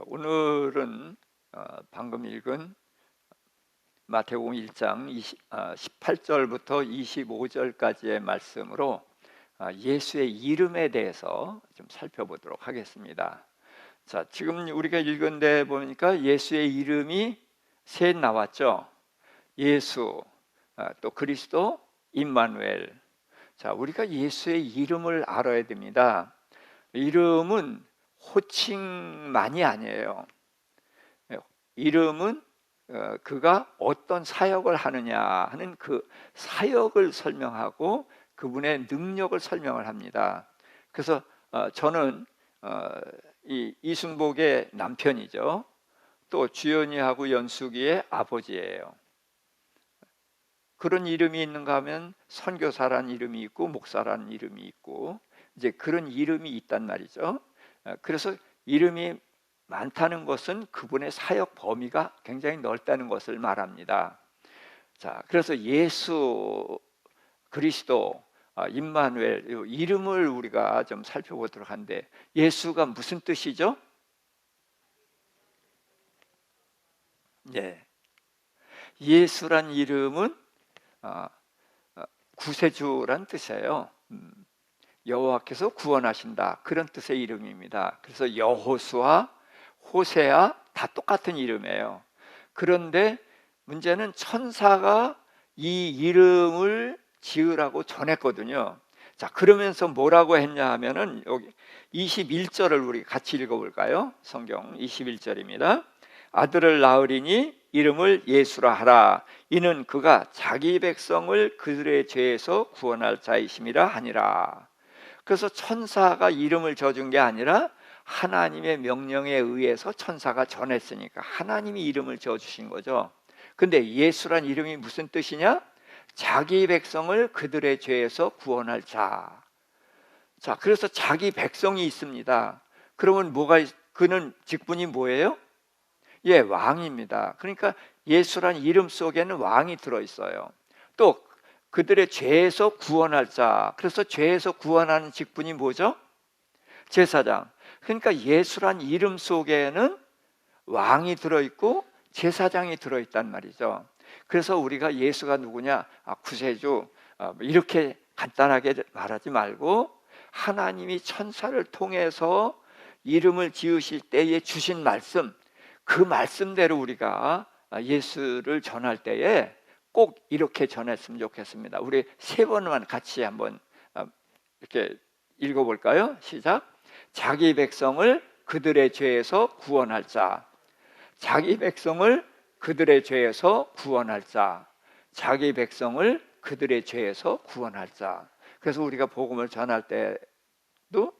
오늘은 방금 읽은 마태복음 1장 18절부터 25절까지의 말씀으로 예수의 이름에 대해서 좀 살펴보도록 하겠습니다. 자, 지금 우리가 읽은 데 보니까 예수의 이름이 셋 나왔죠. 예수, 또 그리스도, 임마누엘. 자, 우리가 예수의 이름을 알아야 됩니다. 이름은 호칭만이 아니에요. 이름은 그가 어떤 사역을 하느냐 하는 그 사역을 설명하고 그분의 능력을 설명을 합니다. 그래서 저는 이 이순복의 남편이죠. 또 주연이하고 연숙이의 아버지예요. 그런 이름이 있는가 하면 선교사라는 이름이 있고 목사라는 이름이 있고 이제 그런 이름이 있단 말이죠. 그래서 이름이 많다는 것은 그분의 사역 범위가 굉장히 넓다는 것을 말합니다. 자, 그래서 예수, 그리스도, 임마누엘 이름을 우리가 좀 살펴보도록 하는데 예수가 무슨 뜻이죠? 네, 예수란 이름은 구세주란 뜻이에요. 여호와께서 구원하신다 그런 뜻의 이름입니다. 그래서 여호수아, 호세아 다 똑같은 이름이에요. 그런데 문제는 천사가 이 이름을 지으라고 전했거든요. 자, 그러면서 뭐라고 했냐 하면은 여기 21절을 우리 같이 읽어볼까요? 성경 21절입니다. 아들을 낳으리니 이름을 예수라 하라. 이는 그가 자기 백성을 그들의 죄에서 구원할 자이심이라 하니라. 그래서 천사가 이름을 져준 게 아니라 하나님의 명령에 의해서 천사가 전했으니까 하나님이 이름을 져주신 거죠. 근데 예수란 이름이 무슨 뜻이냐? 자기 백성을 그들의 죄에서 구원할 자. 자, 그래서 자기 백성이 있습니다. 그러면 그는 직분이 뭐예요? 예, 왕입니다. 그러니까 예수란 이름 속에는 왕이 들어있어요. 또 그들의 죄에서 구원할 자. 그래서 죄에서 구원하는 직분이 뭐죠? 제사장. 그러니까 예수란 이름 속에는 왕이 들어있고 제사장이 들어있단 말이죠. 그래서 우리가 예수가 누구냐? 구세주 이렇게 간단하게 말하지 말고 하나님이 천사를 통해서 이름을 지으실 때에 주신 말씀, 그 말씀대로 우리가 예수를 전할 때에 꼭 이렇게 전했으면 좋겠습니다. 우리 세 번만 같이 한번 이렇게 읽어볼까요? 시작. 자기 백성을 그들의 죄에서 구원할 자. 자기 백성을 그들의 죄에서 구원할 자. 자기 백성을 그들의 죄에서 구원할 자. 그래서 우리가 복음을 전할 때도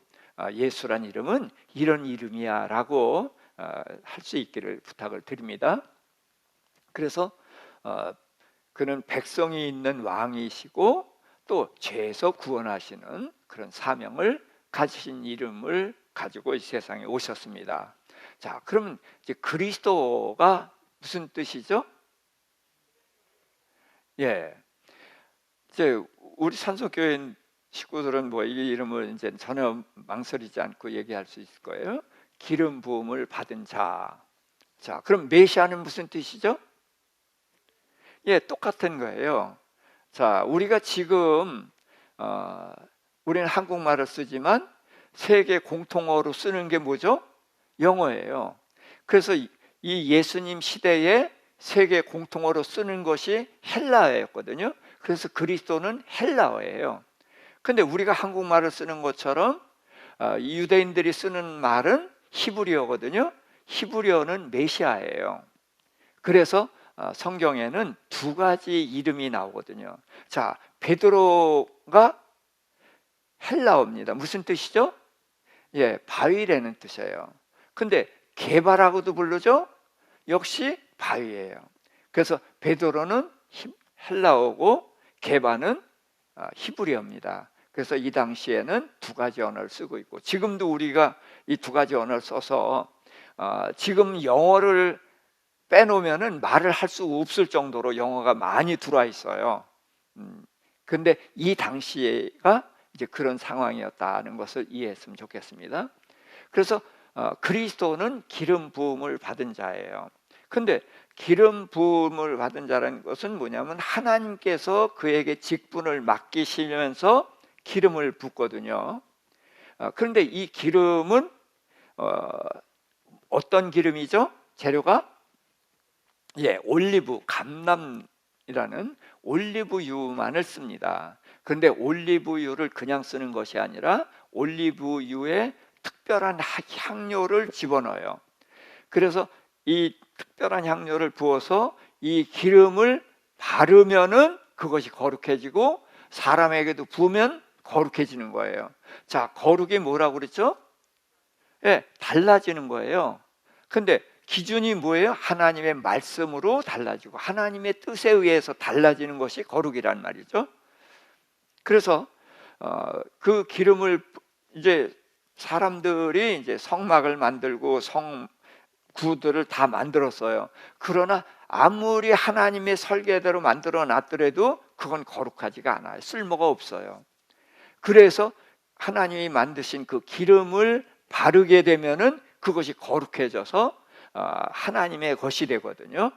예수란 이름은 이런 이름이야 라고 할 수 있기를 부탁을 드립니다. 그래서 그는 백성이 있는 왕이시고 또 죄에서 구원하시는 그런 사명을 가지신 이름을 가지고 이 세상에 오셨습니다. 자, 그러면 이제 그리스도가 무슨 뜻이죠? 예, 이제 우리 산소교회 식구들은 뭐 이 이름을 이제 전혀 망설이지 않고 얘기할 수 있을 거예요. 기름 부음을 받은 자. 자, 그럼 메시아는 무슨 뜻이죠? 예, 똑같은 거예요. 자, 우리가 지금 우리는 한국말을 쓰지만 세계 공통어로 쓰는 게 뭐죠? 영어예요. 그래서 이 예수님 시대에 세계 공통어로 쓰는 것이 헬라어였거든요. 그래서 그리스도는 헬라어예요. 근데 우리가 한국말을 쓰는 것처럼 유대인들이 쓰는 말은 히브리어거든요. 히브리어는 메시아예요. 그래서 성경에는 두 가지 이름이 나오거든요. 자, 베드로가 헬라어입니다. 무슨 뜻이죠? 예, 바위라는 뜻이에요. 근데 게바라고도 부르죠? 역시 바위예요. 그래서 베드로는 헬라어고 게바는 히브리어입니다. 그래서 이 당시에는 두 가지 언어를 쓰고 있고 지금도 우리가 이 두 가지 언어를 써서 지금 영어를 빼놓으면은 말을 할 수 없을 정도로 영어가 많이 들어와 있어요. 근데 이 당시가 이제 그런 상황이었다는 것을 이해했으면 좋겠습니다. 그래서 그리스도는 기름 부음을 받은 자예요. 근데 기름 부음을 받은 자라는 것은 뭐냐면 하나님께서 그에게 직분을 맡기시면서 기름을 붓거든요. 그런데 이 기름은 어떤 기름이죠? 재료가 올리브, 감람이라는 올리브유만을 씁니다. 그런데 올리브유를 그냥 쓰는 것이 아니라 올리브유에 특별한 향료를 집어넣어요. 그래서 이 특별한 향료를 부어서 이 기름을 바르면은 그것이 거룩해지고 사람에게도 부으면 거룩해지는 거예요. 자, 거룩이 뭐라고 그랬죠? 달라지는 거예요. 근데 기준이 뭐예요? 하나님의 말씀으로 달라지고 하나님의 뜻에 의해서 달라지는 것이 거룩이란 말이죠. 그래서 그 기름을 이제 사람들이 이제 성막을 만들고 구들을 다 만들었어요. 그러나 아무리 하나님의 설계대로 만들어 놨더라도 그건 거룩하지가 않아요. 쓸모가 없어요. 그래서 하나님이 만드신 그 기름을 바르게 되면은 그것이 거룩해져서 하나님의 것이 되거든요.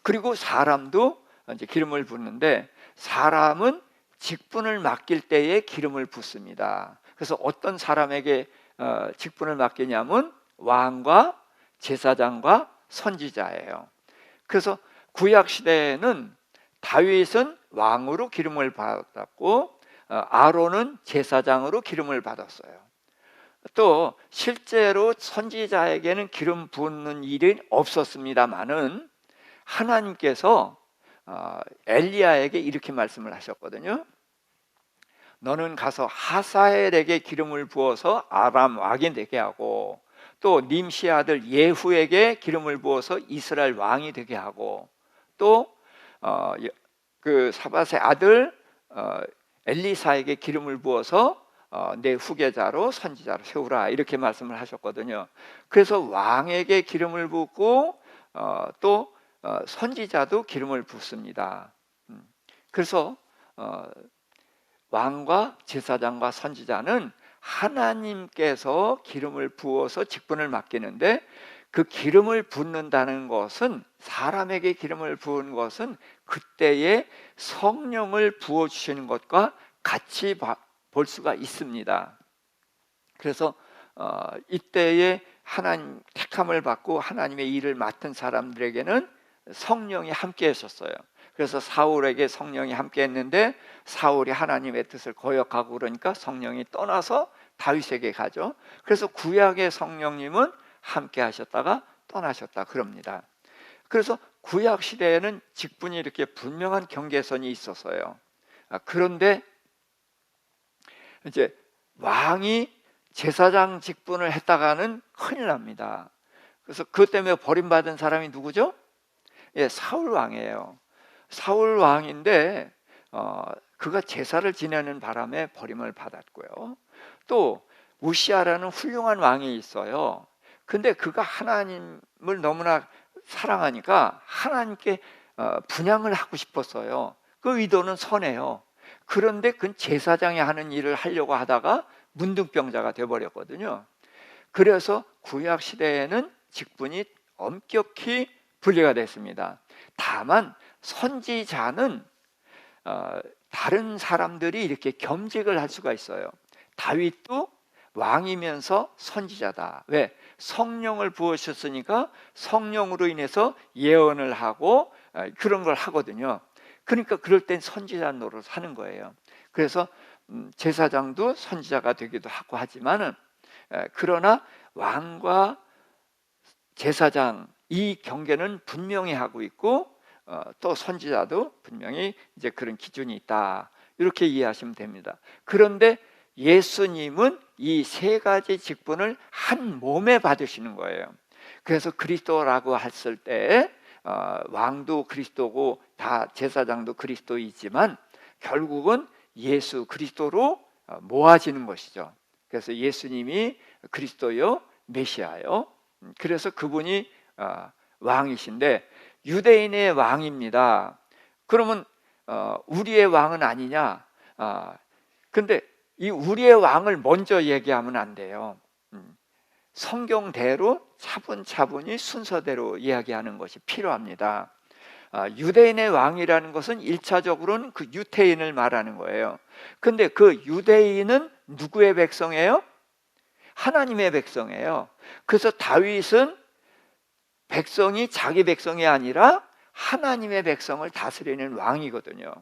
그리고 사람도 이제 기름을 붓는데 사람은 직분을 맡길 때에 기름을 붓습니다. 그래서 어떤 사람에게 직분을 맡기냐면 왕과 제사장과 선지자예요. 그래서 구약 시대에는 다윗은 왕으로 기름을 받았고 아론은 제사장으로 기름을 받았어요. 또 실제로 선지자에게는 기름 붓는 일이 없었습니다마는 하나님께서 엘리야에게 이렇게 말씀을 하셨거든요. 너는 가서 하사엘에게 기름을 부어서 아람 왕이 되게 하고 또 님시 아들 예후에게 기름을 부어서 이스라엘 왕이 되게 하고 또 그 사밧의 아들 엘리사에게 기름을 부어서 내 후계자로 선지자로 세우라 이렇게 말씀을 하셨거든요. 그래서 왕에게 기름을 붓고 또 선지자도 기름을 붓습니다. 그래서 왕과 제사장과 선지자는 하나님께서 기름을 부어서 직분을 맡기는데 그 기름을 붓는다는 것은 사람에게 기름을 부은 것은 그때에 성령을 부어주시는 것과 같이 볼 수가 있습니다. 그래서 이때에 하나님 택함을 받고 하나님의 일을 맡은 사람들에게는 성령이 함께 하셨어요. 그래서 사울에게 성령이 함께 했는데 사울이 하나님의 뜻을 거역하고 그러니까 성령이 떠나서 다윗에게 가죠. 그래서 구약의 성령님은 함께 하셨다가 떠나셨다 그럽니다. 그래서 구약 시대에는 직분이 이렇게 분명한 경계선이 있었어요. 그런데 이제 왕이 제사장 직분을 했다가는 큰일 납니다. 그래서 그것 때문에 버림받은 사람이 누구죠? 사울 왕이에요. 사울 왕인데 그가 제사를 지내는 바람에 버림을 받았고요. 또 우시아라는 훌륭한 왕이 있어요. 근데 그가 하나님을 너무나 사랑하니까 하나님께 분향을 하고 싶었어요. 그 의도는 선해요. 그런데 그 제사장이 하는 일을 하려고 하다가 문둥병자가 되어버렸거든요. 그래서 구약 시대에는 직분이 엄격히 분리가 됐습니다. 다만 선지자는 다른 사람들이 이렇게 겸직을 할 수가 있어요. 다윗도 왕이면서 선지자다. 왜? 성령을 부으셨으니까 성령으로 인해서 예언을 하고 그런 걸 하거든요. 그러니까 그럴 땐 선지자 노릇을 하는 거예요. 그래서 제사장도 선지자가 되기도 하고 하지만은 그러나 왕과 제사장 이 경계는 분명히 하고 있고 또 선지자도 분명히 이제 그런 기준이 있다. 이렇게 이해하시면 됩니다. 그런데 예수님은 이 세 가지 직분을 한 몸에 받으시는 거예요. 그래서 그리스도라고 했을 때 왕도 그리스도고 다 제사장도 그리스도이지만 결국은 예수 그리스도로 모아지는 것이죠. 그래서 예수님이 그리스도요 메시아요. 그래서 그분이 왕이신데 유대인의 왕입니다. 그러면 우리의 왕은 아니냐? 근데 이 우리의 왕을 먼저 얘기하면 안 돼요. 성경대로 차분차분히 순서대로 이야기하는 것이 필요합니다. 유대인의 왕이라는 것은 1차적으로는 그 유태인을 말하는 거예요. 근데 그 유대인은 누구의 백성이에요? 하나님의 백성이에요. 그래서 다윗은 백성이 자기 백성이 아니라 하나님의 백성을 다스리는 왕이거든요.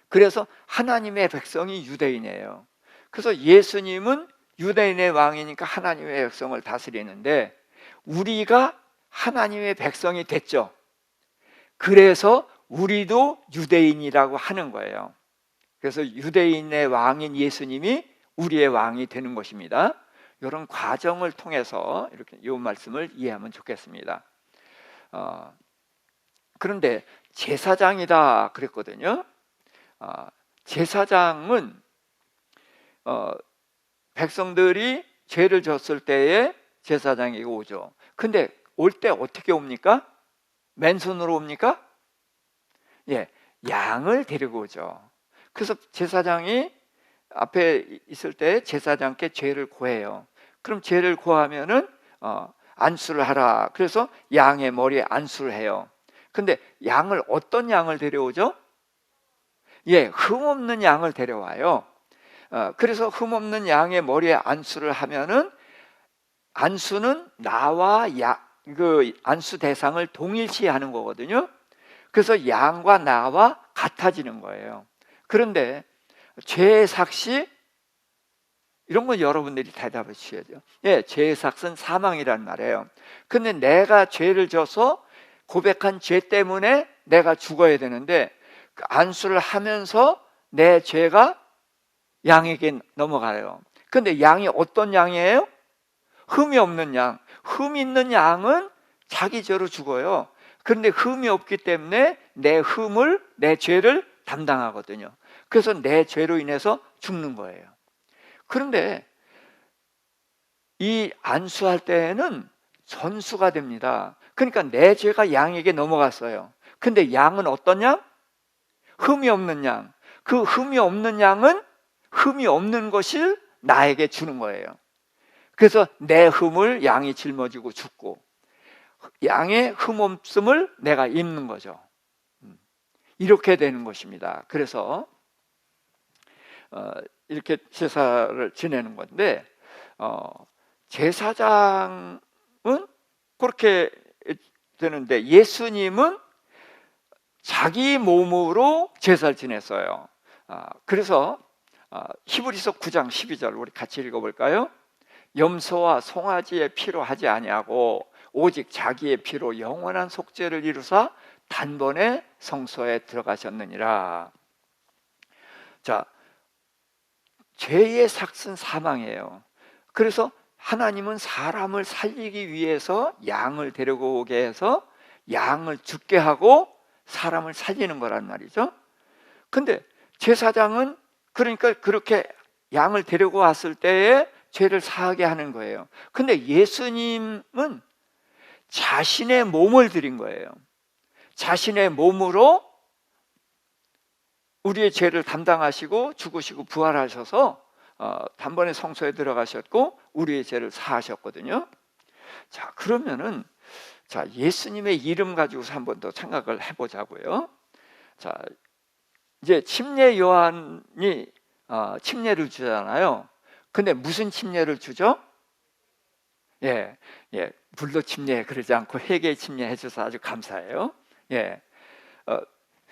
그래서 하나님의 백성이 유대인이에요. 그래서 예수님은 유대인의 왕이니까 하나님의 백성을 다스리는데 우리가 하나님의 백성이 됐죠. 그래서 우리도 유대인이라고 하는 거예요. 그래서 유대인의 왕인 예수님이 우리의 왕이 되는 것입니다. 이런 과정을 통해서 이렇게 이 말씀을 이해하면 좋겠습니다. 그런데 제사장이다 그랬거든요. 제사장은 백성들이 죄를 졌을 때에 제사장이 오죠. 근데 올 때 어떻게 옵니까? 맨손으로 옵니까? 예, 양을 데리고 오죠. 그래서 제사장이 앞에 있을 때 제사장께 죄를 고해요. 그럼 죄를 고하면은 안수를 하라. 그래서 양의 머리에 안수를 해요. 근데 양을 어떤 양을 데려오죠? 예, 흠없는 양을 데려와요. 그래서 흠없는 양의 머리에 안수를 하면은 안수는 나와 그 안수 대상을 동일시하는 거거든요. 그래서 양과 나와 같아지는 거예요. 그런데 죄의 삭시 이런 건 여러분들이 대답해 주셔야죠. 예, 죄의 삭은 사망이란 말이에요. 근데 내가 죄를 져서 고백한 죄 때문에 내가 죽어야 되는데 그 안수를 하면서 내 죄가 양에게 넘어가요. 근데 양이 어떤 양이에요? 흠이 없는 양. 흠 있는 양은 자기 죄로 죽어요. 그런데 흠이 없기 때문에 내 죄를 담당하거든요. 그래서 내 죄로 인해서 죽는 거예요. 그런데 이 안수할 때에는 전수가 됩니다. 그러니까 내 죄가 양에게 넘어갔어요. 근데 양은 어떤 양? 흠이 없는 양. 그 흠이 없는 양은 흠이 없는 것을 나에게 주는 거예요. 그래서 내 흠을 양이 짊어지고 죽고 양의 흠없음을 내가 입는 거죠. 이렇게 되는 것입니다. 그래서 이렇게 제사를 지내는 건데 제사장은 그렇게 되는데 예수님은 자기 몸으로 제사를 지냈어요. 그래서 히브리서 9장 12절 우리 같이 읽어볼까요? 염소와 송아지의 피로 하지 아니하고 오직 자기의 피로 영원한 속죄를 이루사 단번에 성소에 들어가셨느니라. 자, 죄의 삭은 사망이에요. 그래서 하나님은 사람을 살리기 위해서 양을 데리고 오게 해서 양을 죽게 하고 사람을 살리는 거란 말이죠. 근데 제사장은 그러니까 그렇게 양을 데리고 왔을 때에 죄를 사하게 하는 거예요. 근데 예수님은 자신의 몸을 드린 거예요. 자신의 몸으로 우리의 죄를 담당하시고 죽으시고 부활하셔서 단번에 성소에 들어가셨고 우리의 죄를 사하셨거든요. 자, 그러면은 예수님의 이름 가지고서 한 번 더 생각을 해보자고요. 자, 이제 침례 요한이 침례를 주잖아요. 근데 무슨 침례를 주죠? 예, 불로 침례 그러지 않고 회개의 침례 해줘서 아주 감사해요. 예,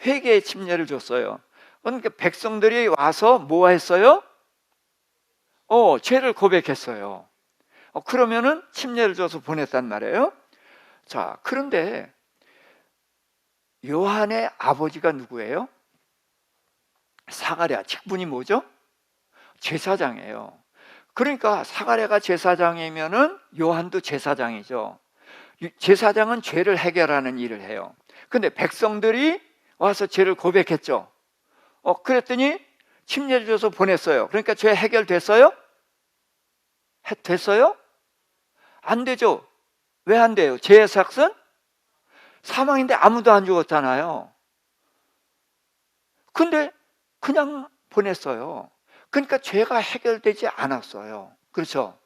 회개의 침례를 줬어요. 그러니까 백성들이 와서 뭐 했어요? 죄를 고백했어요. 그러면은 침례를 줘서 보냈단 말이에요. 자, 그런데 요한의 아버지가 누구예요? 사가랴. 직분이 뭐죠? 제사장이에요. 그러니까 사가랴가 제사장이면은 요한도 제사장이죠. 제사장은 죄를 해결하는 일을 해요. 근데 백성들이 와서 죄를 고백했죠. 그랬더니 침례를 줘서 보냈어요. 그러니까 죄 해결됐어요? 됐어요? 안 되죠. 왜 안 돼요? 죄의 삭은 사망인데 아무도 안 죽었잖아요. 근데 그냥 보냈어요. 그러니까 죄가 해결되지 않았어요. 그렇죠?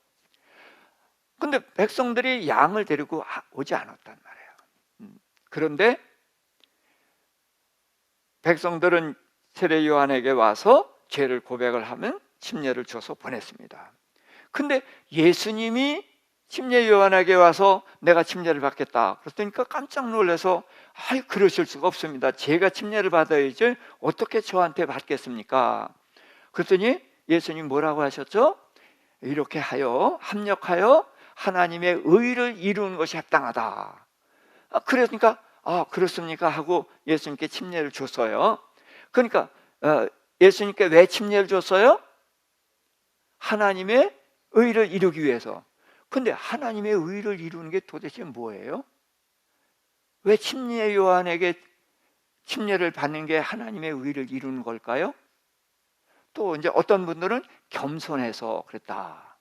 근데 백성들이 양을 데리고 오지 않았단 말이에요. 그런데 백성들은 세례 요한에게 와서 죄를 고백을 하면 침례를 줘서 보냈습니다. 근데 예수님이 침례 요한에게 와서 내가 침례를 받겠다 그랬더니까 깜짝 놀라서 아이 그러실 수가 없습니다. 제가 침례를 받아야지 어떻게 저한테 받겠습니까? 그랬더니 예수님 뭐라고 하셨죠? 이렇게 하여 합력하여 하나님의 의를 이루는 것이 합당하다. 그러니까 그렇습니까? 하고 예수님께 침례를 줬어요. 그러니까 예수님께 왜 침례를 줬어요? 하나님의 의를 이루기 위해서. 근데 하나님의 의를 이루는 게 도대체 뭐예요? 왜 침례 요한에게 침례를 받는 게 하나님의 의를 이루는 걸까요? 또 이제 어떤 분들은 겸손해서 그랬다.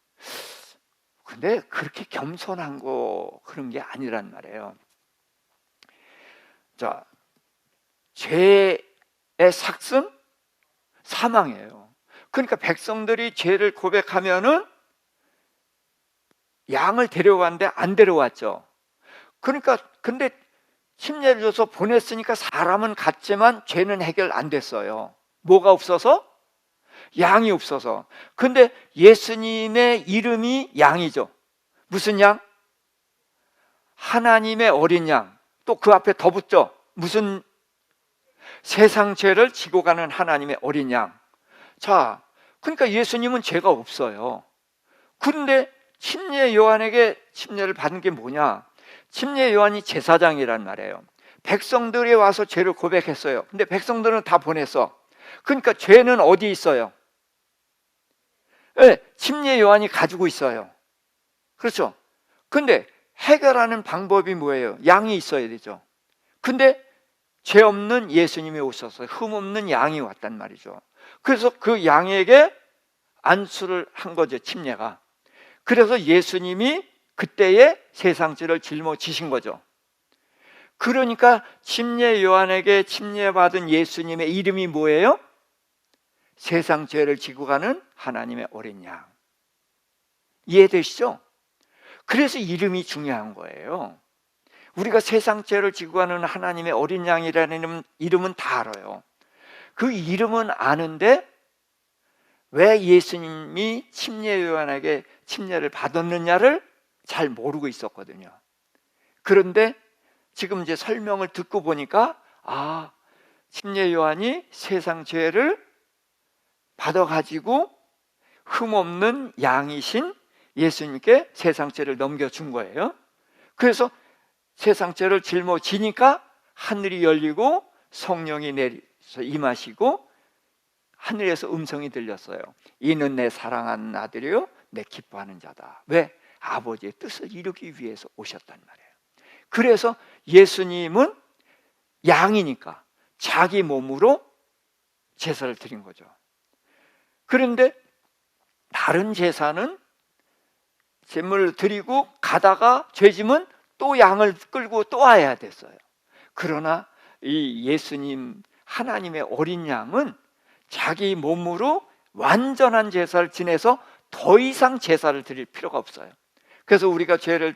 근데 그렇게 겸손한 거 그런 게 아니란 말이에요. 자, 죄의 삭은 사망이에요. 그러니까 백성들이 죄를 고백하면은 양을 데려왔는데 안 데려왔죠. 그러니까 근데 침례를 줘서 보냈으니까 사람은 갔지만 죄는 해결 안 됐어요. 뭐가 없어서? 양이 없어서. 근데 예수님의 이름이 양이죠. 무슨 양? 하나님의 어린 양. 또 그 앞에 더 붙죠. 무슨? 세상 죄를 지고 가는 하나님의 어린 양. 자, 그러니까 예수님은 죄가 없어요. 그런데 침례 요한에게 침례를 받은 게 뭐냐? 침례 요한이 제사장이란 말이에요. 백성들이 와서 죄를 고백했어요. 근데 백성들은 다 보냈어. 그러니까 죄는 어디 있어요? 네, 침례 요한이 가지고 있어요. 그렇죠? 근데 해결하는 방법이 뭐예요? 양이 있어야 되죠. 근데 죄 없는 예수님이 오셔서 흠 없는 양이 왔단 말이죠. 그래서 그 양에게 안수를 한 거죠, 침례가. 그래서 예수님이 그때의 세상죄를 짊어지신 거죠. 그러니까 침례 요한에게 침례받은 예수님의 이름이 뭐예요? 세상 죄를 지고 가는 하나님의 어린 양. 이해되시죠? 그래서 이름이 중요한 거예요. 우리가 세상 죄를 지고 가는 하나님의 어린 양이라는 이름은 다 알아요. 그 이름은 아는데 왜 예수님이 침례 요한에게 침례를 받았느냐를 잘 모르고 있었거든요. 그런데 지금 이제 설명을 듣고 보니까 침례 요한이 세상 죄를 받아가지고 흠없는 양이신 예수님께 세상 죄를 넘겨준 거예요. 그래서 세상 죄를 짊어지니까 하늘이 열리고 성령이 내려서 임하시고 하늘에서 음성이 들렸어요. 이는 내 사랑하는 아들이요 내 기뻐하는 자다. 왜? 아버지의 뜻을 이루기 위해서 오셨단 말이에요. 그래서 예수님은 양이니까 자기 몸으로 제사를 드린 거죠. 그런데 다른 제사는 제물을 드리고 가다가 죄짐은 또 양을 끌고 또 와야 됐어요. 그러나 이 예수님 하나님의 어린 양은 자기 몸으로 완전한 제사를 지내서 더 이상 제사를 드릴 필요가 없어요. 그래서 우리가 죄를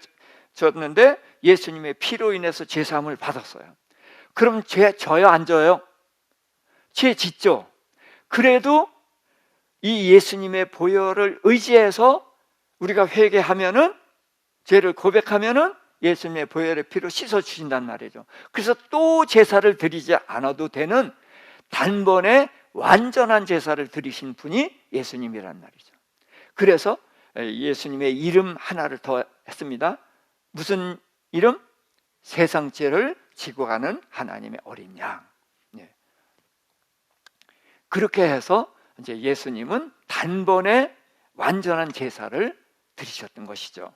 졌는데 예수님의 피로 인해서 제사함을 받았어요. 그럼 죄 져요 안 져요? 죄 짓죠. 그래도 이 예수님의 보혈을 의지해서 우리가 회개하면은 죄를 고백하면은 예수님의 보혈의 피로 씻어 주신단 말이죠. 그래서 또 제사를 드리지 않아도 되는 단번에 완전한 제사를 드리신 분이 예수님이란 말이죠. 그래서 예수님의 이름 하나를 더 했습니다. 무슨 이름? 세상 죄를 지고 가는 하나님의 어린 양. 그렇게 해서 이제 예수님은 단번에 완전한 제사를 드리셨던 것이죠.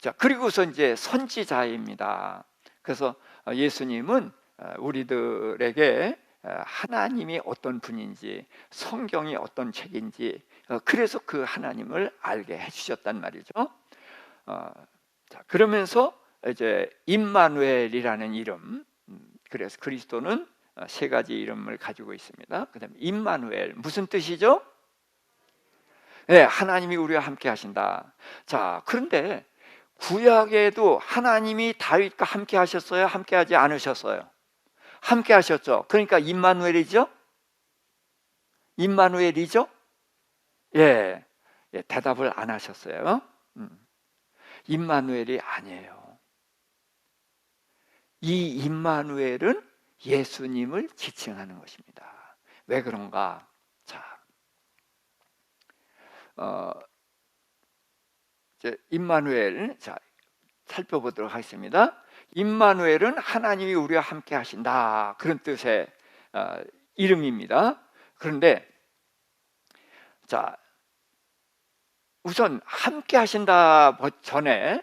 자, 그리고서 이제 선지자입니다. 그래서 예수님은 우리들에게 하나님이 어떤 분인지, 성경이 어떤 책인지, 그래서 그 하나님을 알게 해주셨단 말이죠. 자, 그러면서 이제 임마누엘이라는 이름, 그래서 그리스도는 세 가지 이름을 가지고 있습니다. 그다음에 임마누엘 무슨 뜻이죠? 네, 하나님이 우리와 함께 하신다. 자, 그런데 구약에도 하나님이 다윗과 함께 하셨어요? 함께 하지 않으셨어요? 함께 하셨죠. 그러니까 임마누엘이죠? 임마누엘이죠? 예, 예, 대답을 안 하셨어요. 임마누엘이 아니에요. 이 임마누엘은 예수님을 지칭하는 것입니다. 왜 그런가? 자, 이제 임마누엘, 자, 살펴보도록 하겠습니다. 임마누엘은 하나님이 우리와 함께 하신다, 그런 뜻의 이름입니다. 그런데 자, 우선 함께 하신다 전에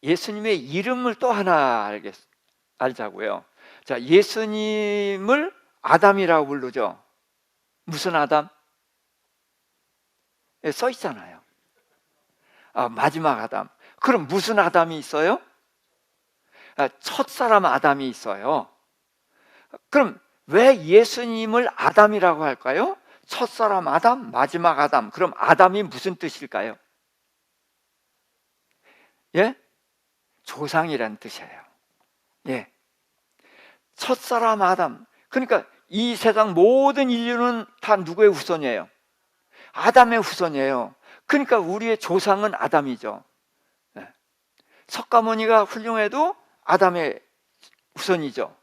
예수님의 이름을 또 하나 알자고요. 자, 예수님을 아담이라고 부르죠. 무슨 아담? 써 있잖아요. 마지막 아담. 그럼 무슨 아담이 있어요? 첫사람 아담이 있어요. 그럼 왜 예수님을 아담이라고 할까요? 첫사람 아담, 마지막 아담. 그럼 아담이 무슨 뜻일까요? 예? 조상이란 뜻이에요. 예. 첫사람 아담. 그러니까 이 세상 모든 인류는 다 누구의 후손이에요? 아담의 후손이에요. 그러니까 우리의 조상은 아담이죠. 예. 석가모니가 훌륭해도 아담의 후손이죠.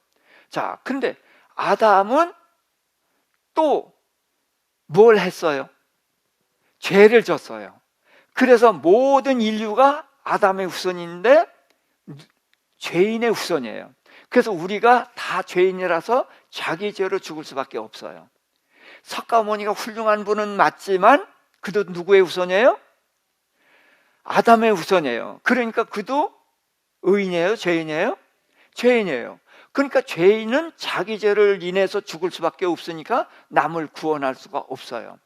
자, 근데 아담은 또 뭘 했어요? 죄를 졌어요. 그래서 모든 인류가 아담의 후손인데 죄인의 후손이에요. 그래서 우리가 다 죄인이라서 자기 죄로 죽을 수밖에 없어요. 석가모니가 훌륭한 분은 맞지만 그도 누구의 후손이에요? 아담의 후손이에요. 그러니까 그도 의인이에요? 죄인이에요? 죄인이에요. 그러니까 죄인은 자기 죄를 인해서 죽을 수밖에 없으니까 남을 구원할 수가 없어요.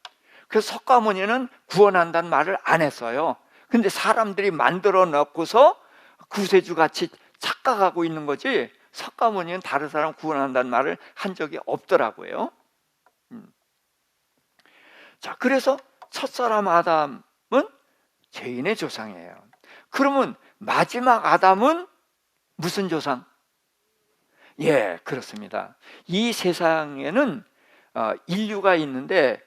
그래서 석가모니는 구원한다는 말을 안 했어요. 근데 사람들이 만들어 놓고서 구세주같이 착각하고 있는 거지, 석가모니는 다른 사람 구원한다는 말을 한 적이 없더라고요. 자, 그래서 첫사람 아담은 죄인의 조상이에요. 그러면 마지막 아담은 무슨 조상? 예, 그렇습니다. 이 세상에는 인류가 있는데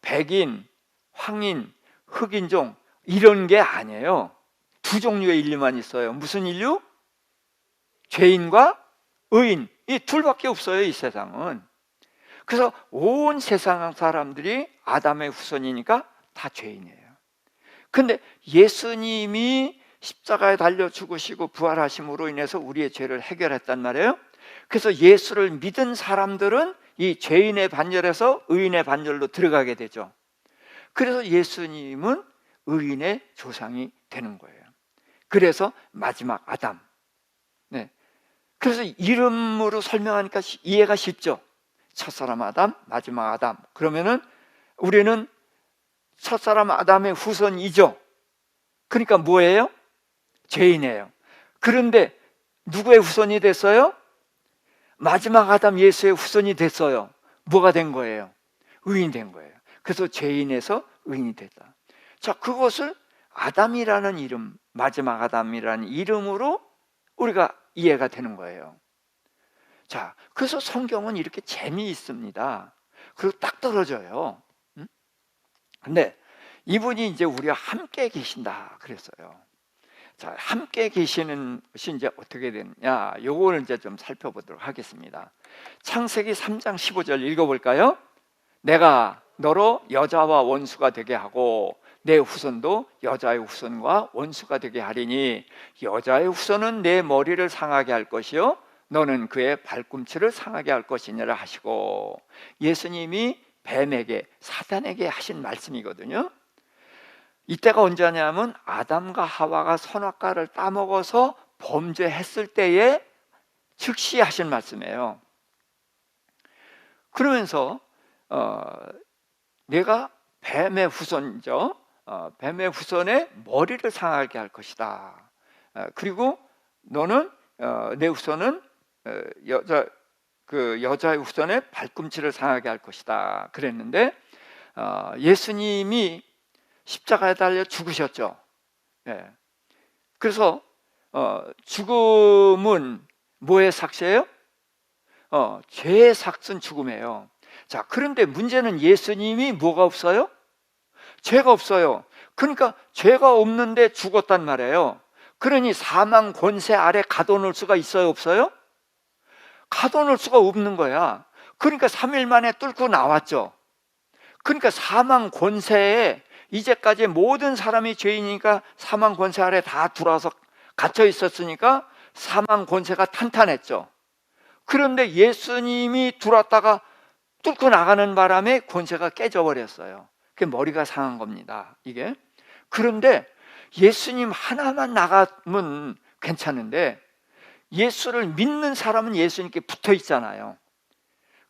백인, 황인, 흑인종 이런 게 아니에요. 두 종류의 인류만 있어요. 무슨 인류? 죄인과 의인, 이 둘밖에 없어요, 이 세상은. 그래서 온 세상 사람들이 아담의 후손이니까 다 죄인이에요. 근데 예수님이 십자가에 달려 죽으시고 부활하심으로 인해서 우리의 죄를 해결했단 말이에요. 그래서 예수를 믿은 사람들은 이 죄인의 반열에서 의인의 반열로 들어가게 되죠. 그래서 예수님은 의인의 조상이 되는 거예요. 그래서 마지막 아담. 네. 그래서 이름으로 설명하니까 이해가 쉽죠. 첫사람 아담, 마지막 아담. 그러면은 우리는 첫사람 아담의 후손이죠. 그러니까 뭐예요? 죄인이에요. 그런데 누구의 후손이 됐어요? 마지막 아담 예수의 후손이 됐어요. 뭐가 된 거예요? 의인 된 거예요. 그래서 죄인에서 의인이 됐다. 자, 그것을 아담이라는 이름, 마지막 아담이라는 이름으로 우리가 이해가 되는 거예요. 자, 그래서 성경은 이렇게 재미있습니다. 그리고 딱 떨어져요. 근데 이분이 이제 우리와 함께 계신다 그랬어요. 자, 함께 계시는 것이 이제 어떻게 되느냐, 요거를 이제 좀 살펴보도록 하겠습니다. 창세기 3장 15절 읽어볼까요? 내가 너로 여자와 원수가 되게 하고 내 후손도 여자의 후손과 원수가 되게 하리니 여자의 후손은 내 머리를 상하게 할 것이요 너는 그의 발꿈치를 상하게 할 것이니라 하시고, 예수님이 뱀에게, 사단에게 하신 말씀이거든요. 이때가 언제냐면 아담과 하와가 선악과를 따먹어서 범죄했을 때에 즉시 하신 말씀이에요. 그러면서 내가 뱀의 후손이죠. 뱀의 후손의 머리를 상하게 할 것이다. 그리고 너는 내 후손은 여자의 후손의 발꿈치를 상하게 할 것이다 그랬는데, 예수님이 십자가에 달려 죽으셨죠. 예. 그래서 죽음은 뭐의 삭제예요? 죄의 삭은 죽음이에요. 자, 그런데 문제는 예수님이 뭐가 없어요? 죄가 없어요. 그러니까 죄가 없는데 죽었단 말이에요. 그러니 사망 권세 아래 가둬놓을 수가 있어요, 없어요? 가둬놓을 수가 없는 거야. 그러니까 3일 만에 뚫고 나왔죠. 그러니까 사망 권세에 이제까지 모든 사람이 죄인이니까 사망 권세 아래 다 들어와서 갇혀 있었으니까 사망 권세가 탄탄했죠. 그런데 예수님이 들어왔다가 뚫고 나가는 바람에 권세가 깨져버렸어요. 그게 머리가 상한 겁니다, 이게. 그런데 예수님 하나만 나가면 괜찮은데 예수를 믿는 사람은 예수님께 붙어 있잖아요.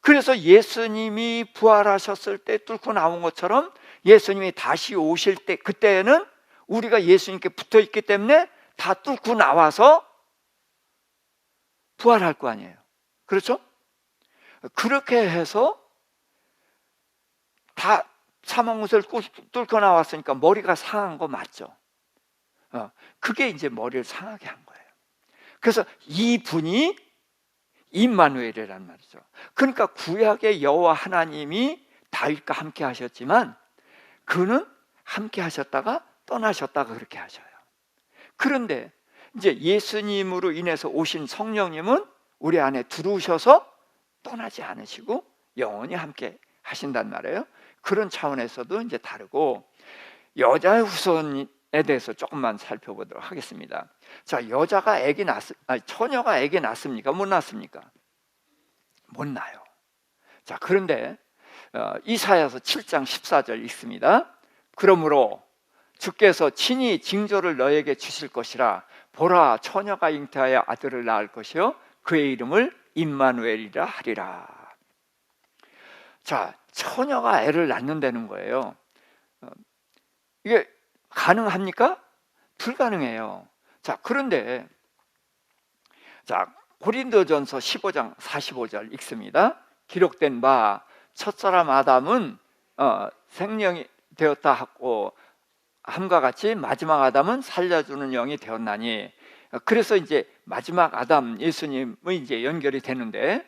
그래서 예수님이 부활하셨을 때 뚫고 나온 것처럼 예수님이 다시 오실 때, 그때는 우리가 예수님께 붙어 있기 때문에 다 뚫고 나와서 부활할 거 아니에요. 그렇죠? 그렇게 해서 다 사망문을 뚫고 나왔으니까 머리가 상한 거 맞죠? 그게 이제 머리를 상하게 한 거예요. 그래서 이분이 임마누엘이란 말이죠. 그러니까 구약의 여호와 하나님이 다윗과 함께 하셨지만 그는 함께 하셨다가 떠나셨다가 그렇게 하셔요. 그런데 이제 예수님으로 인해서 오신 성령님은 우리 안에 들어오셔서 떠나지 않으시고 영원히 함께 하신단 말이에요. 그런 차원에서도 이제 다르고, 여자의 후손에 대해서 조금만 살펴보도록 하겠습니다. 자, 여자가 처녀가 아기 낳습니까? 못 낳습니까? 못 낳아요. 자, 그런데 이사야서 7장 14절 읽습니다. 그러므로 주께서 친히 징조를 너에게 주실 것이라. 보라, 처녀가 잉태하여 아들을 낳을 것이요 그의 이름을 임마누엘이라 하리라. 자, 처녀가 애를 낳는다는 거예요. 이게 가능합니까? 불가능해요. 자, 그런데 자, 고린도전서 15장 45절 읽습니다. 기록된 바 첫사람 아담은 생명이 되었다 하고 함과 같이 마지막 아담은 살려주는 영이 되었나니. 그래서 이제 마지막 아담 예수님의 이제 연결이 되는데,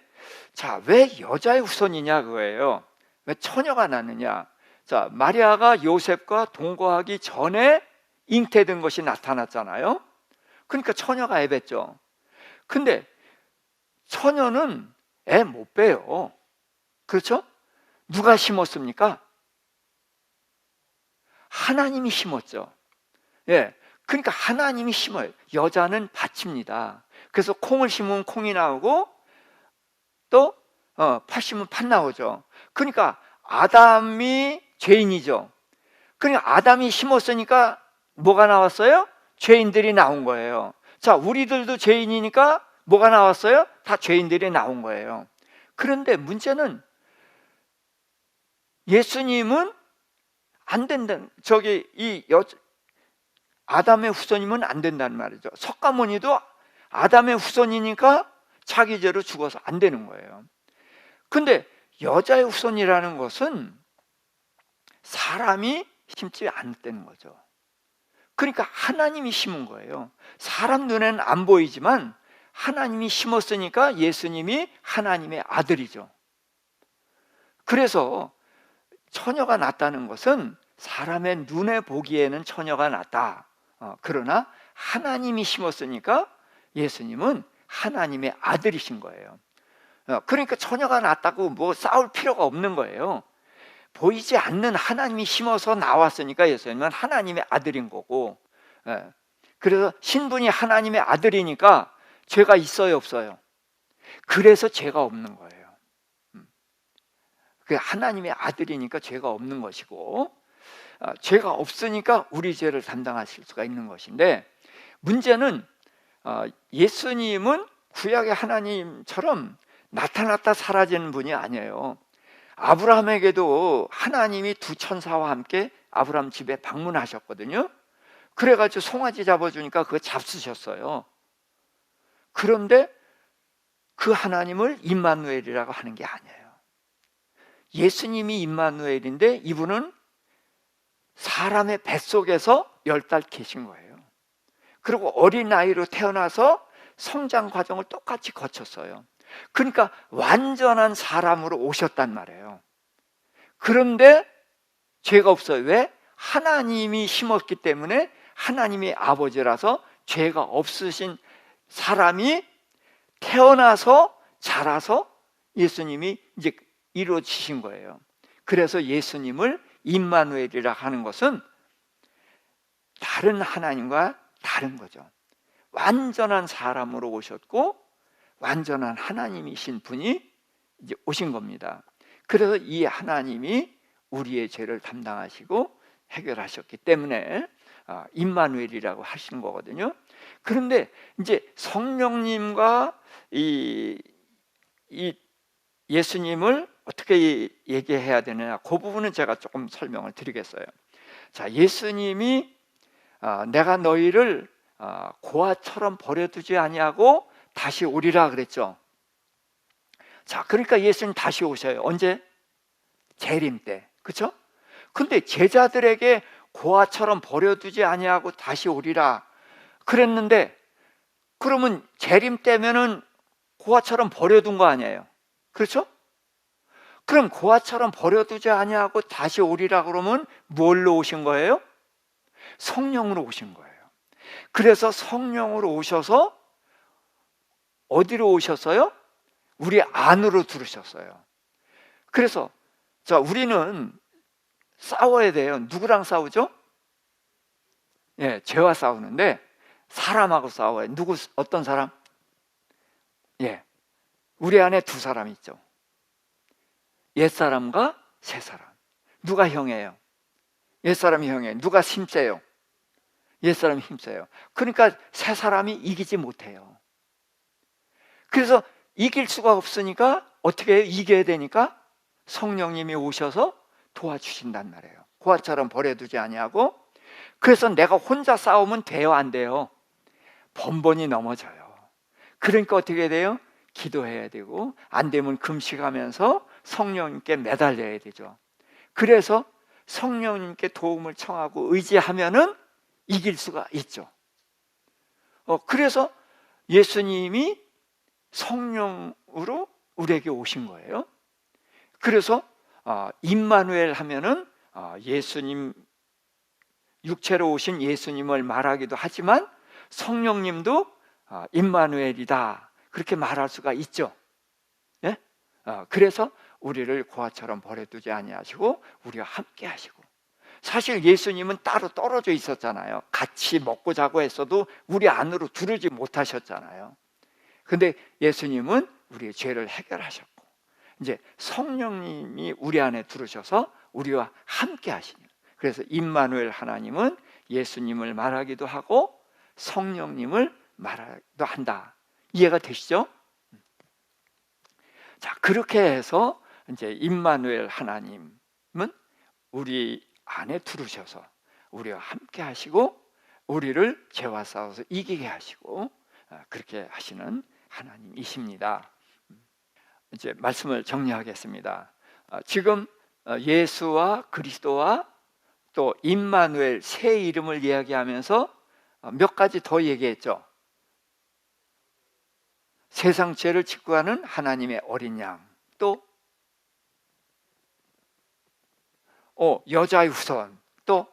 자, 왜 여자의 후손이냐 그거예요. 왜 처녀가 낳느냐? 자, 마리아가 요셉과 동거하기 전에 잉태된 것이 나타났잖아요. 그러니까 처녀가 애 뱉죠. 근데 처녀는 애 못 빼요. 그렇죠? 누가 심었습니까? 하나님이 심었죠. 예. 그러니까 하나님이 심어요. 여자는 밭입니다. 그래서 콩을 심으면 콩이 나오고 또 팥 심으면 팥 나오죠. 그러니까 아담이 죄인이죠. 그러니까 아담이 심었으니까 뭐가 나왔어요? 죄인들이 나온 거예요. 자, 우리들도 죄인이니까 뭐가 나왔어요? 다 죄인들이 나온 거예요. 그런데 문제는 예수님은 안 된다. 아담의 후손이면 안 된다는 말이죠. 석가모니도 아담의 후손이니까 자기 죄로 죽어서 안 되는 거예요. 근데 여자의 후손이라는 것은 사람이 심지 않았다는 거죠. 그러니까 하나님이 심은 거예요. 사람 눈에는 안 보이지만 하나님이 심었으니까 예수님이 하나님의 아들이죠. 그래서 처녀가 낳았다는 것은 사람의 눈에 보기에는 처녀가 낳았다. 그러나 하나님이 심었으니까 예수님은 하나님의 아들이신 거예요. 그러니까 처녀가 낳았다고 뭐 싸울 필요가 없는 거예요. 보이지 않는 하나님이 심어서 나왔으니까 예수님은 하나님의 아들인 거고, 그래서 신분이 하나님의 아들이니까 죄가 있어요, 없어요? 그래서 죄가 없는 거예요. 하나님의 아들이니까 죄가 없는 것이고, 죄가 없으니까 우리 죄를 담당하실 수가 있는 것인데, 문제는 예수님은 구약의 하나님처럼 나타났다 사라지는 분이 아니에요. 아브라함에게도 하나님이 두 천사와 함께 아브라함 집에 방문하셨거든요. 그래가지고 송아지 잡아주니까 그거 잡수셨어요. 그런데 그 하나님을 임마누엘이라고 하는 게 아니에요. 예수님이 임마누엘인데 이분은 사람의 뱃속에서 10달 계신 거예요. 그리고 어린아이로 태어나서 성장 과정을 똑같이 거쳤어요. 그러니까 완전한 사람으로 오셨단 말이에요. 그런데 죄가 없어요. 왜? 하나님이 심었기 때문에 하나님이 아버지라서 죄가 없으신 사람이 태어나서 자라서 예수님이 이제 이루어지신 거예요. 그래서 예수님을 임마누엘이라 하는 것은 다른 하나님과 다른 거죠. 완전한 사람으로 오셨고 완전한 하나님이신 분이 이제 오신 겁니다. 그래서 이 하나님이 우리의 죄를 담당하시고 해결하셨기 때문에 임마누엘이라고 하시는 거거든요. 그런데 이제 성령님과 이 예수님을 어떻게 얘기해야 되느냐, 그 부분은 제가 조금 설명을 드리겠어요. 자, 예수님이 내가 너희를 고아처럼 버려두지 아니하고 다시 오리라 그랬죠. 자, 그러니까 예수님 다시 오셔요. 언제? 재림 때. 그렇죠? 근데 제자들에게 고아처럼 버려두지 아니하고 다시 오리라 그랬는데, 그러면 재림 때면은 고아처럼 버려둔 거 아니에요? 그렇죠? 그럼 고아처럼 버려두지 아니하고 다시 오리라 그러면 뭘로 오신 거예요? 성령으로 오신 거예요. 그래서 성령으로 오셔서 어디로 오셨어요? 우리 안으로 들으셨어요. 그래서 자, 우리는 싸워야 돼요. 누구랑 싸우죠? 예, 죄와 싸우는데 사람하고 싸워요. 어떤 사람? 예, 우리 안에 두 사람 있죠. 옛사람과 새사람. 누가 형이에요? 옛사람이 형이에요. 누가 힘세요? 옛사람이 힘세요. 그러니까 새사람이 이기지 못해요. 그래서 이길 수가 없으니까 어떻게 해요? 이겨야 되니까 성령님이 오셔서 도와주신단 말이에요. 고아처럼 버려두지 아니하고. 그래서 내가 혼자 싸우면 돼요? 안 돼요? 번번이 넘어져요. 그러니까 어떻게 돼요? 기도해야 되고, 안 되면 금식하면서 성령님께 매달려야 되죠. 그래서 성령님께 도움을 청하고 의지하면은 이길 수가 있죠. 그래서 예수님이 성령으로 우리에게 오신 거예요. 그래서 임마누엘 하면은 예수님, 육체로 오신 예수님을 말하기도 하지만 성령님도 임마누엘이다 그렇게 말할 수가 있죠. 예? 그래서 우리를 고아처럼 버려두지 아니하시고 우리와 함께 하시고, 사실 예수님은 따로 떨어져 있었잖아요. 같이 먹고 자고 했어도 우리 안으로 들어오지 못하셨잖아요. 근데 예수님은 우리의 죄를 해결하셨고 이제 성령님이 우리 안에 들어오셔서 우리와 함께 하시는, 그래서 임마누엘 하나님은 예수님을 말하기도 하고 성령님을 말하기도 한다. 이해가 되시죠? 자, 그렇게 해서 이제 임마누엘 하나님은 우리 안에 들어오셔서 우리와 함께 하시고 우리를 죄와 싸워서 이기게 하시고 그렇게 하시는 하나님이십니다. 이제 말씀을 정리하겠습니다. 지금 예수와 그리스도와 또 임마누엘 새 이름을 이야기하면서 몇 가지 더 얘기했죠. 세상 죄를 직구하는 하나님의 어린 양, 또 여자의 후손, 또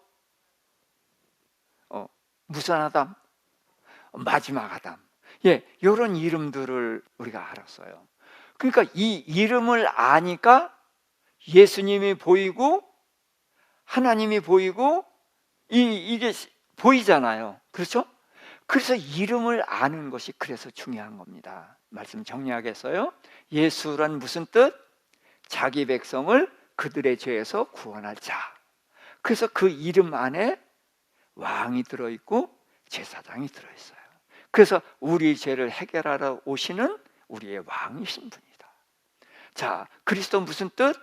무슨 아담? 마지막 아담. 예, 이런 이름들을 우리가 알았어요. 그러니까 이 이름을 아니까 예수님이 보이고 하나님이 보이고 이게 보이잖아요. 그렇죠? 그래서 이름을 아는 것이 그래서 중요한 겁니다. 말씀 정리하겠어요? 예수란 무슨 뜻? 자기 백성을 그들의 죄에서 구원할 자. 그래서 그 이름 안에 왕이 들어있고 제사장이 들어있어요. 그래서 우리 죄를 해결하러 오시는 우리의 왕이신 분이다. 자, 그리스도 무슨 뜻?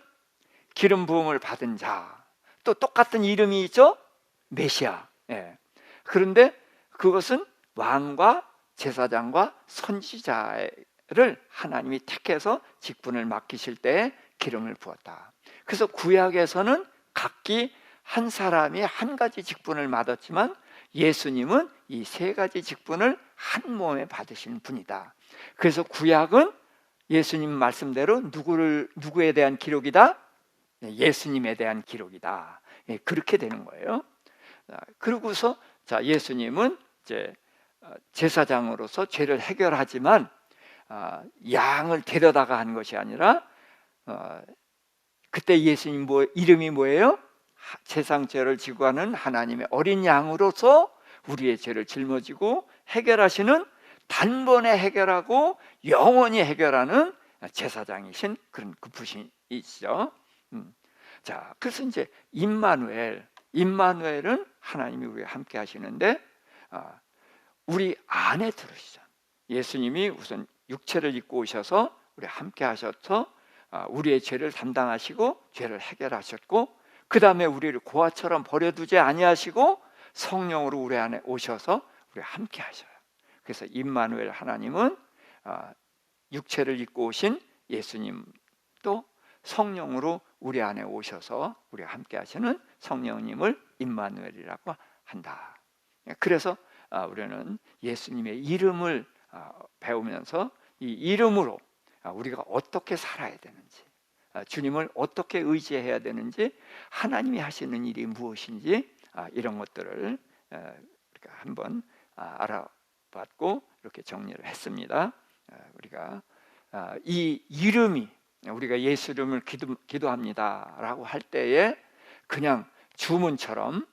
기름 부음을 받은 자. 또 똑같은 이름이 있죠? 메시아. 예. 그런데 그것은 왕과 제사장과 선지자를 하나님이 택해서 직분을 맡기실 때 기름을 부었다. 그래서 구약에서는 각기 한 사람이 한 가지 직분을 맡았지만 예수님은 이 세 가지 직분을 한 몸에 받으시는 분이다. 그래서 구약은 예수님 말씀대로 누구에 대한 기록이다? 예수님에 대한 기록이다. 그렇게 되는 거예요. 그러고서 예수님은 이제 제사장으로서 죄를 해결하지만 양을 데려다가 한 것이 아니라 그때 예수님 이름이 뭐예요? 세상 죄를 지고 가는 하나님의 어린 양으로서 우리의 죄를 짊어지고 해결하시는, 단번에 해결하고 영원히 해결하는 제사장이신 그런 그 분이시죠. 자, 그래서 이제 임마누엘은 하나님이 우리와 함께 하시는데 우리 안에 들으시죠. 예수님이 우선 육체를 입고 오셔서 우리 함께 하셔서 우리의 죄를 담당하시고 죄를 해결하셨고, 그 다음에 우리를 고아처럼 버려두지 아니하시고 성령으로 우리 안에 오셔서 우리 함께 하셔요. 그래서 임마누엘 하나님은 육체를 입고 오신 예수님도 성령으로 우리 안에 오셔서 우리와 함께 하시는 성령님을 임마누엘이라고 한다. 그래서 우리는 예수님의 이름을 배우면서 이 이름으로 우리가 어떻게 살아야 되는지, 주님을 어떻게 의지해야 되는지, 하나님이 하시는 일이 무엇인지 이런 것들을 우리가 한번 알아봤고 이렇게 정리를 했습니다. 우리가 이 이름이, 우리가 예수 이름을 기도합니다라고 할 때에 그냥 주문처럼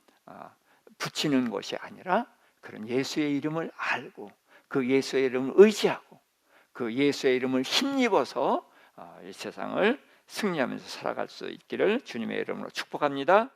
붙이는 것이 아니라 그런 예수의 이름을 알고 그 예수의 이름을 의지하고 그 예수의 이름을 힘입어서 이 세상을 승리하면서 살아갈 수 있기를 주님의 이름으로 축복합니다.